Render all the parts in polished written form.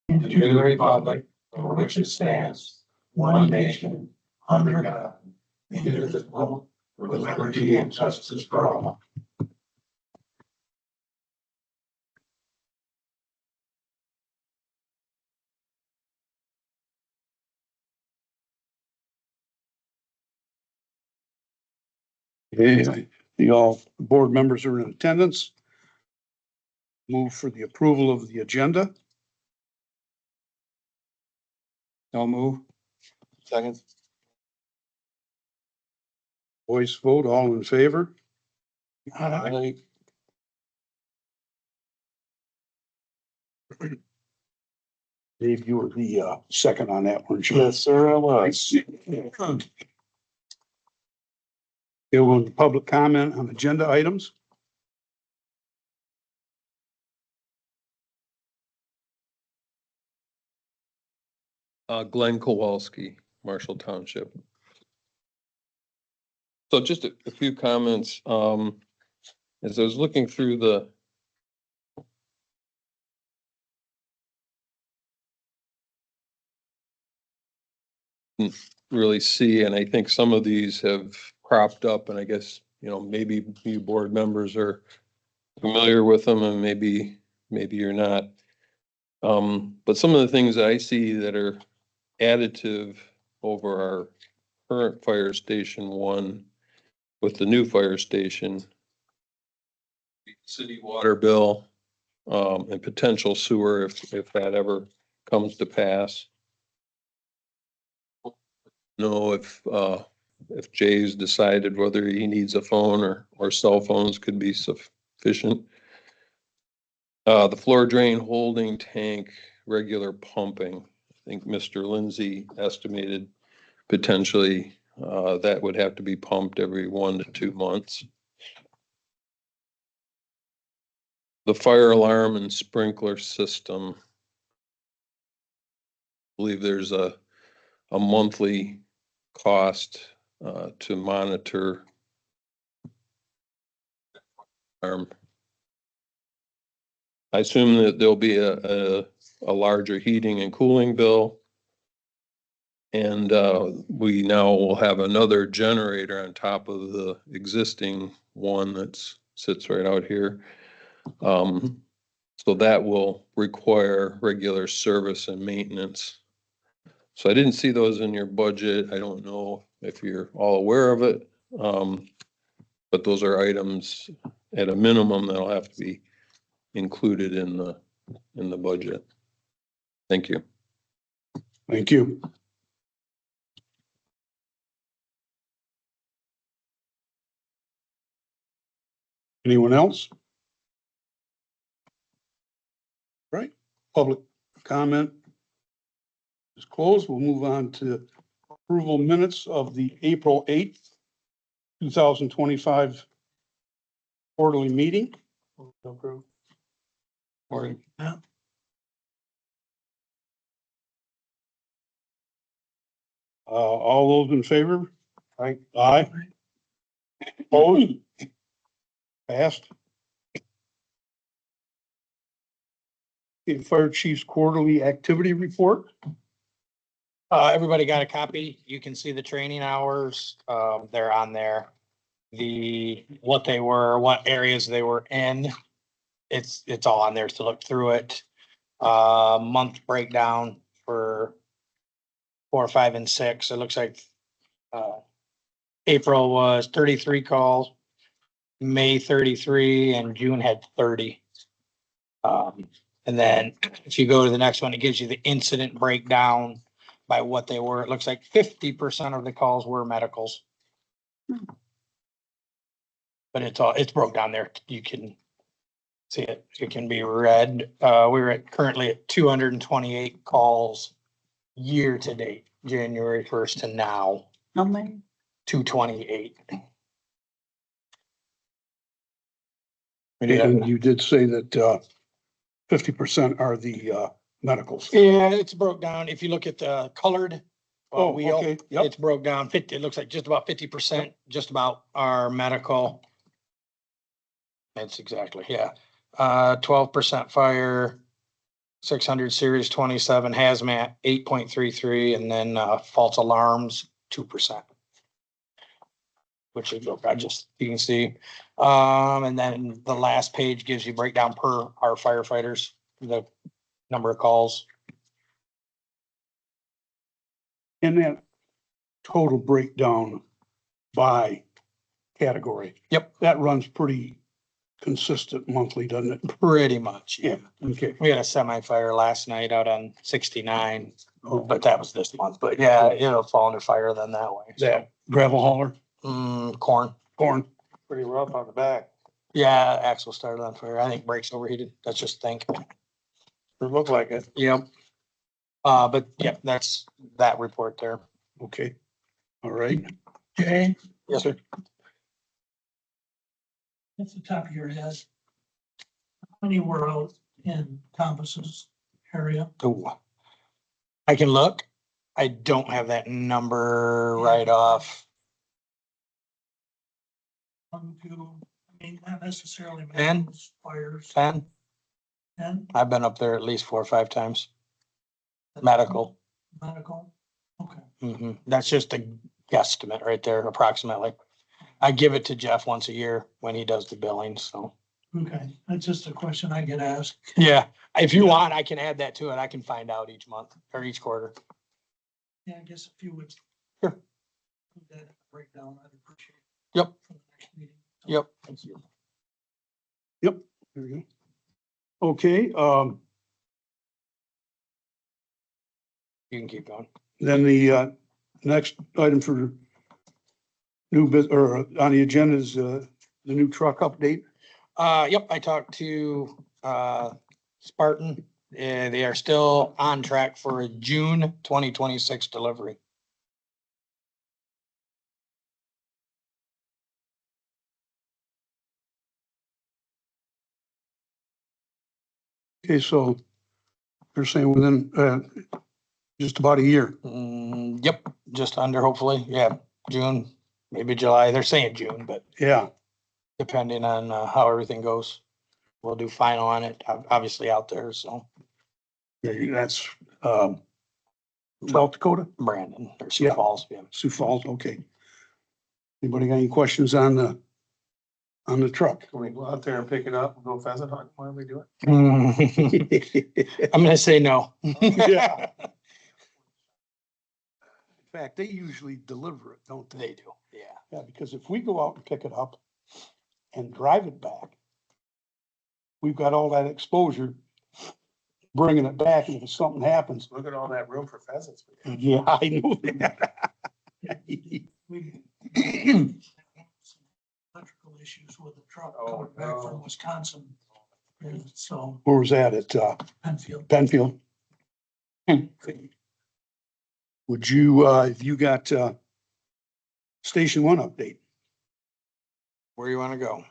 and to the republic for which it stands, one nation, under God, indivisible, with liberty and justice for all. Okay, all board members are in attendance. Move for the approval of the agenda. No move. Second. Voice vote, all in favor? Aye. Dave, you were the second on that, weren't you? Yes, sir, I was. Okay, we'll go to public comment on agenda items. Glenn Kowalski, Marshall Township. So just a few comments. As I was looking through the really see, and I think some of these have cropped up, and I guess, you know, maybe you board members are familiar with them and maybe you're not. But some of the things I see that are additive over our current fire station one with the new fire station, city water bill, and potential sewer if that ever comes to pass. Know if Jay's decided whether he needs a phone or cell phones could be sufficient. The floor drain holding tank, regular pumping. I think Mr. Lindsay estimated potentially that would have to be pumped every 1 to 2 months. The fire alarm and sprinkler system. I believe there's a monthly cost to monitor alarm. I assume that there'll be a larger heating and cooling bill. And we now will have another generator on top of the existing one that sits right out here. So that will require regular service and maintenance. So I didn't see those in your budget. I don't know if you're all aware of it. But those are items at a minimum that'll have to be included in the budget. Thank you. Thank you. Anyone else? Right, public comment is closed. We'll move on to approval minutes of the April 8th, 2025 quarterly meeting. Or, all those in favor? Aye. Aye. Opposed? Passed. The fire chief's quarterly activity report. Everybody got a copy. You can see the training hours. They're on there. What they were, what areas they were in. It's all on there to look through it. Month breakdown for 4, 5, and 6. It looks like April was 33 calls, May 33, and June had 30. And then if you go to the next one, it gives you the incident breakdown by what they were. It looks like 50% of the calls were medicals. But it's broke down there. You can see it. It can be read. We're currently at 228 calls year to date, January 1st to now. How many? 228. And you did say that 50% are the medicals. Yeah, it's broke down. If you look at the colored wheel, okay. Yep. it's broke down 50. It looks like just about 50%, just about our medical. That's exactly, yeah. 12% fire, 600 series 27, hazmat 8.33, and then false alarms 2%. Which is, I just, you can see. And then the last page gives you breakdown per our firefighters, the number of calls. And that total breakdown by category. Yep. That runs pretty consistent monthly, doesn't it? Pretty much, Yeah, okay. We had a semi-fire last night out on 69, Oh, but that was this month. But yeah, it'll fall under fire then that way. So, that gravel hauler, corn. corn. Pretty rough on the back. Yeah, axle started on fire. I think brakes overheated. That's just think. It looked like it. Yep. But yeah, that's that report there. Okay, all right. Jay, Yes, sir. off the top of your head, how many were out in Thomas's area? Ooh. I can look. I don't have that number right off. 1, 2, I mean, not necessarily. 10? medicals, Fires, 10. 10, I've been up there at least 4 or 5 times. Medical. medical, okay. That's just a guesstimate right there, approximately. I give it to Jeff once a year when he does the billing, so. Okay, that's just a question I get asked. Yeah, if you want, I can add that to it. I can find out each month or each quarter. Yeah, I guess if you would. Sure. Put that breakdown, I'd appreciate it. Yep. For the next meeting. Yep. Thank you. Yep, there we go. Okay, You can keep going. then the next item for new or on the agenda is the new truck update. Yep, I talked to, Spartan, and they are still on track for a June 2026 delivery. Okay, so they're saying within just about a year. Yep, just under, hopefully, yeah, June, maybe July. They're saying June, but Yeah, depending on how everything goes, we'll do final on it, obviously out there, so. that's South Dakota, Brandon or Sioux Yeah. Falls, yeah. Sioux Falls, okay. Anybody got any questions on the truck? Can we go out there and pick it up and go pheasant hunt while we do it? I'm gonna say no. Yeah. In fact, they usually deliver it, don't they? They do, yeah. Yeah, because if we go out and pick it up and drive it back, we've got all that exposure, bringing it back, and if something happens, Look at all that room for pheasants. yeah, I know that. We. Electrical issues with the truck Oh, coming back no. from Wisconsin. And so Where was that at Penfield. Penfield? Would you, if you got Station 1 update? Where you wanna go?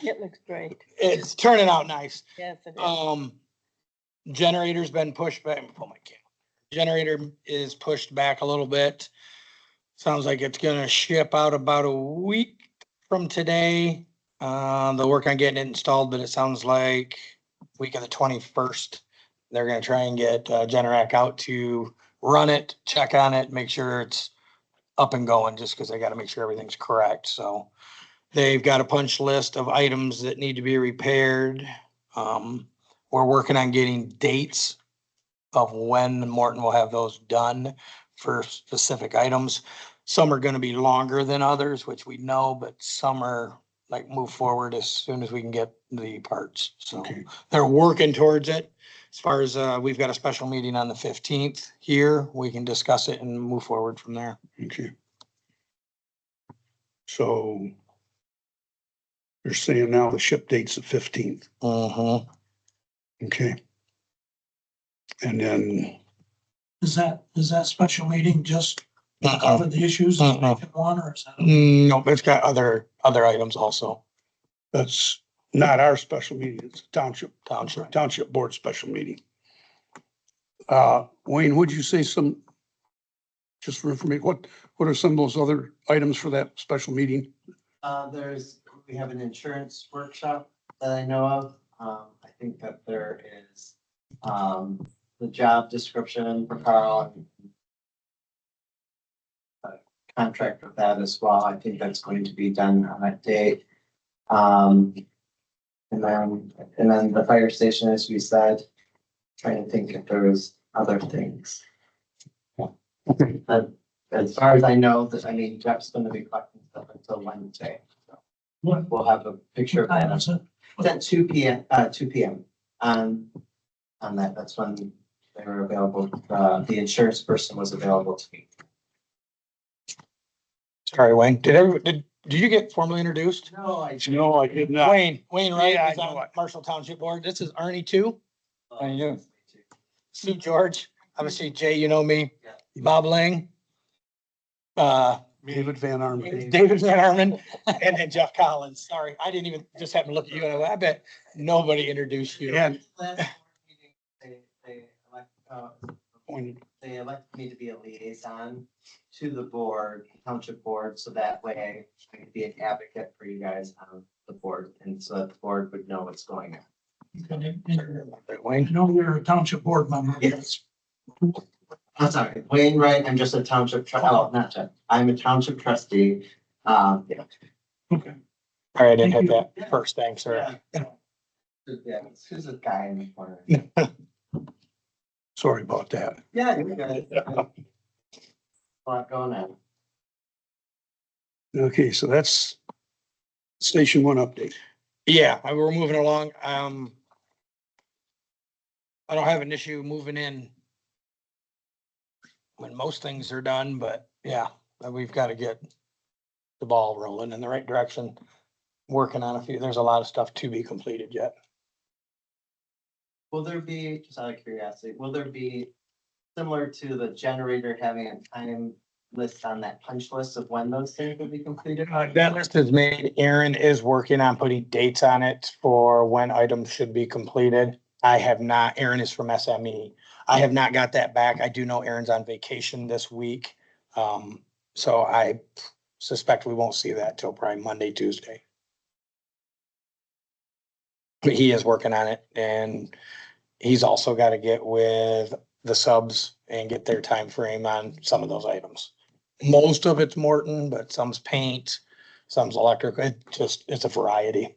It looks great. It's turning out nice. Yes, it is. Generator's been pushed back. Oh my God. Generator is pushed back a little bit. Sounds like it's gonna ship out about a week from today. They'll work on getting it installed, but it sounds like week of the 21st. They're gonna try and get Generac out to run it, check on it, make sure it's up and going, just because they gotta make sure everything's correct. So they've got a punch list of items that need to be repaired. We're working on getting dates of when Morton will have those done for specific items. Some are gonna be longer than others, which we know, but some are like move forward as soon as we can get the parts. So Okay. they're working towards it. As far as, we've got a special meeting on the 15th here. We can discuss it and move forward from there. Okay. So they're saying now the ship date's the 15th. Mm-hmm. Okay. And then, Is that special meeting just to Uh-uh. cover the issues Uh-uh. of making one, or is that? No, it's got other items also. that's not our special meeting, it's a Township. township board special meeting. Wayne, would you say just for information, what are some of those other items for that special meeting? We have an insurance workshop that I know of. I think that there is, the job description for Carl. Contract with that as well. I think that's going to be done on that date. And then the fire station, as we said, trying to think if there was other things. But as far as I know, that, I mean, Jeff's gonna be collecting stuff until Wednesday. So we'll have a picture of that. It's at 2 p.m., 2 p.m. On that, that's when they were available. The insurance person was available to me. Sorry, Wayne. Did you get formally introduced? No, I. No, I did not. Wayne Wright Yeah, I is know on it. Marshall Township Board. This is Arnie too. How you doing? Sue George, obviously Jay, you know me. Yeah. Bob Lang. David Van Armen. David Van Arman and then Jeff Collins. Sorry, I didn't even just happen to look at you and I bet nobody introduced you. And Last board meeting, they elected me to be a liaison to the board, township board, so that way I could be an advocate for you guys on the board, and so that the board would know what's going on. Wayne. I know you're a township board member. Yes. I'm sorry, Wayne Wright, I'm just a township, not Jeff, I'm a township trustee. Yeah. Okay. All right, I didn't hit that first. Thanks, sir. Yeah, who's the guy in the corner? sorry about that. Yeah, you're good. A lot going on. Okay, so that's Station One update. Yeah, we're moving along. I don't have an issue moving in when most things are done, but yeah, we've got to get the ball rolling in the right direction. Working on a few, there's a lot of stuff to be completed yet. Will there be, just out of curiosity, will there be similar to the generator having a time list on that punch list of when those things will be completed? That list is made. Aaron is working on putting dates on it for when items should be completed. I have not, Aaron is from SME. I have not got that back. I do know Aaron's on vacation this week. So I suspect we won't see that till probably Monday, Tuesday. But he is working on it and he's also got to get with the subs and get their time frame on some of those items. Most of it's Morton, but some's paint, some's electric. It's a variety.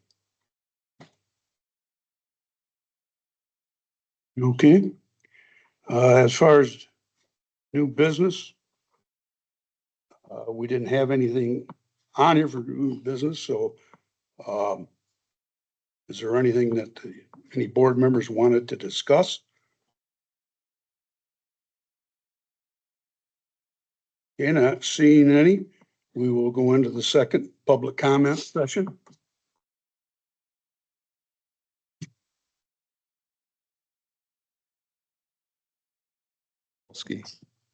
Okay. As far as new business, we didn't have anything on here for new business, so is there anything that any board members wanted to discuss? Okay, not seeing any, we will go into the second public comment session.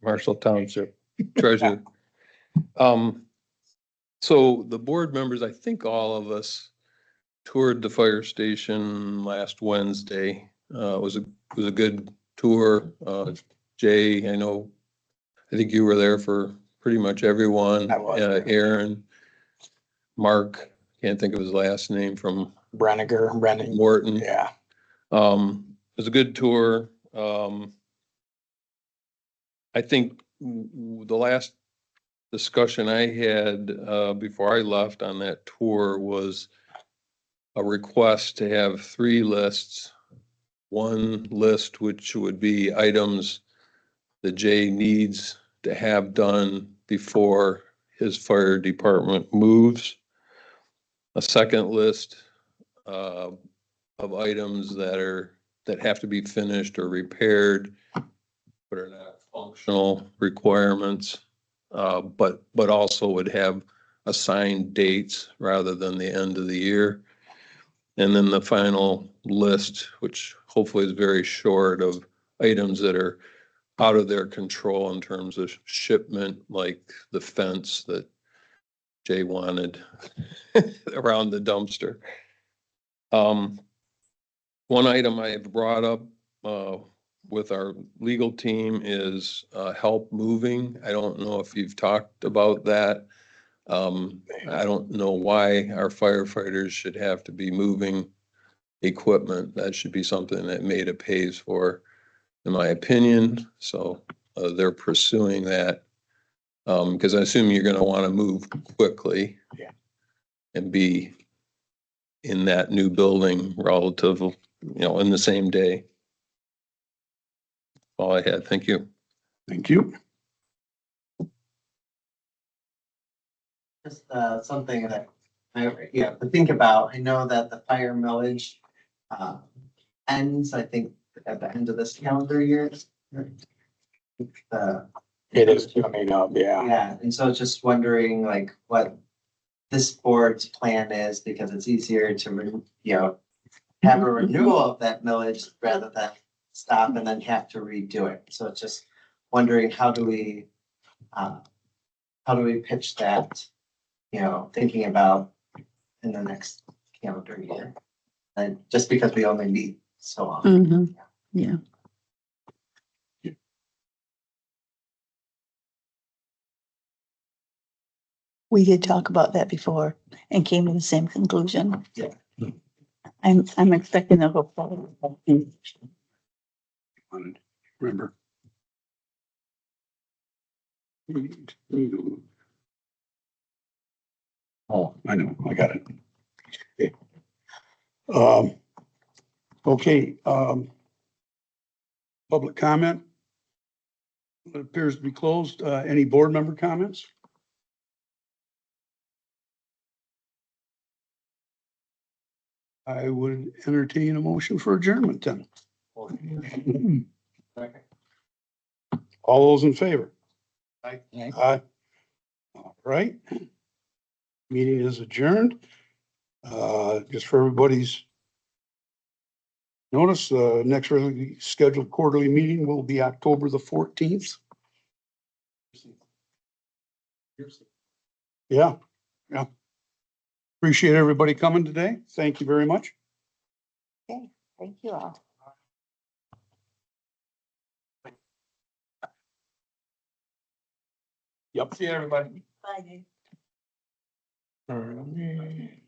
Marshall Township Treasurer. So the board members, I think all of us toured the fire station last Wednesday. It was a good tour. Jay, I think you were there for pretty much everyone. I was. Aaron, Mark, can't think of his last name, from Brennan. Morton. Yeah. It was a good tour. I think the last discussion I had before I left on that tour was a request to have 3 lists. One list which would be items that Jay needs to have done before his fire department moves. A second list of items that have to be finished or repaired, but are not functional requirements, but also would have assigned dates rather than the end of the year. And then the final list, which hopefully is very short, of items that are out of their control in terms of shipment, like the fence that Jay wanted around the dumpster. One item I have brought up with our legal team is help moving. I don't know if you've talked about that. I don't know why our firefighters should have to be moving equipment. That should be something that MEDA pays for, in my opinion. So they're pursuing that. Because I assume you're gonna want to move quickly. Yeah. And be in that new building relative, in the same day. All I had. Thank you. Thank you. Just something that to think about. I know that the fire millage ends, I think, at the end of this calendar year. The It is coming up, yeah. Yeah, and so just wondering like what this board's plan is, because it's easier to, have a renewal of that millage rather than stop and then have to redo it. So it's just wondering, how do we pitch that, thinking about in the next calendar year? And just because we only meet so often. Mhm. Yeah. We did talk about that before and came to the same conclusion. Yeah. I'm expecting to go forward. Remember. Oh, I know, I got it. Okay. Okay, public comment. It appears to be closed. Any board member comments? I would entertain a motion for adjournment then. All those in favor? Aye. Aye. All right. Meeting is adjourned. Just for everybody's notice, next regularly scheduled quarterly meeting will be October the 14th. Yeah, yeah. Appreciate everybody coming today. Thank you very much. Okay, thank you all. Yep. See you, everybody. Bye, Dave. Mm.